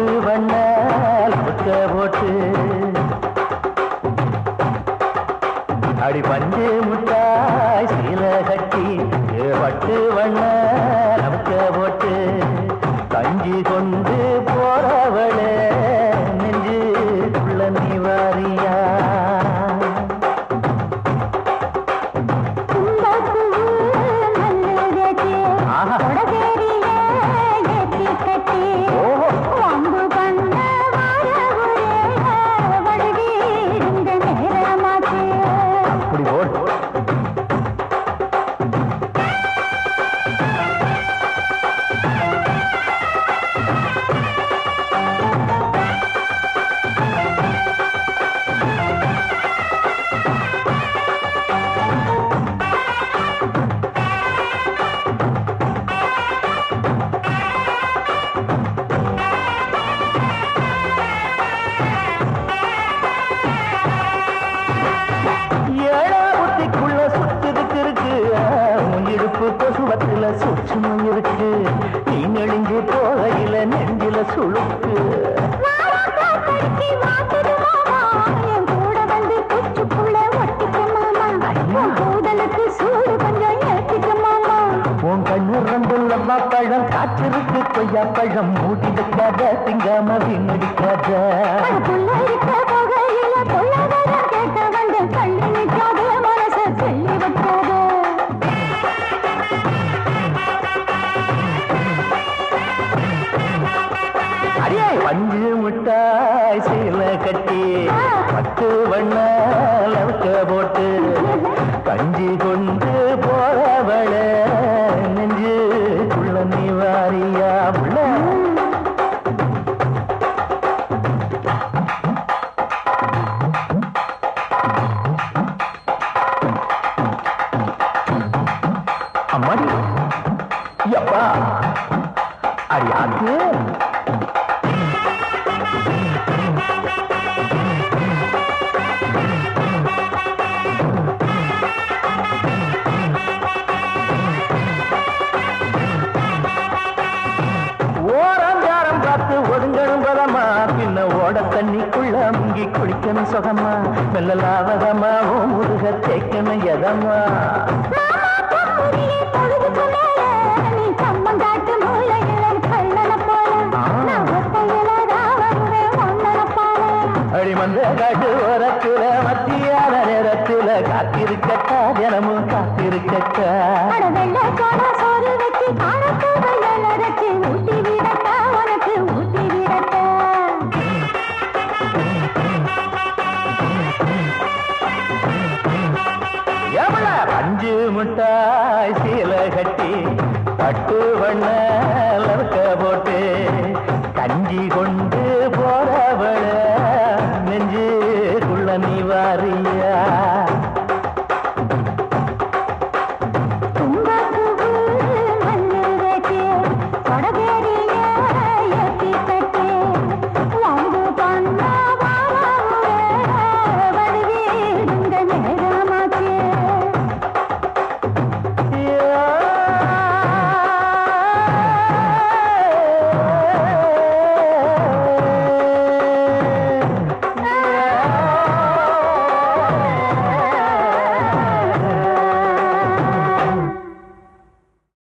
பட்டு வண்ண முக்க போட்டு அடி பஞ்சு முட்டாய் சீல கட்டி பட்டு வண்ண முக்க போட்டு கஞ்சி கொண்டு போறவளே நெஞ்சு உள்ள நிவாரியா கொசுவத்தில சூட்சமும் இருக்கு நீ நெளிஞ்சு போகையில நெஞ்சில சுழுக்கு உன் கண்ணு ரெண்டுள்ளவா பழம் காற்றிருக்கு கொய்யா பழம் மூடி வைக்காத திங்காம வீணடிக்காத பஞ்சு முட்டாய் சீல கட்டி பட்டு வண்ண லவுக்க போட்டு கஞ்சி கொண்டு போறவள நெஞ்சு உள்ள நிவாரியா உள்ள அம்மாடி எப்பா அடியாக்கு ஓட தண்ணிக்குள்ள முங்கி குளிக்கணும் சுகமா மெல்லலாவதமா ஓ முருக தேய்க்கணும் எதமா அடிமந்த காட்டு ஓரத்துல மத்தியான நேரத்துல காத்திருக்கட்டா தினமும் காத்திருக்கட்டா பஞ்சு முட்டாய் சீல கட்டி பட்டு வண்ண லவுக்க போட்டு கஞ்சி கொண்டு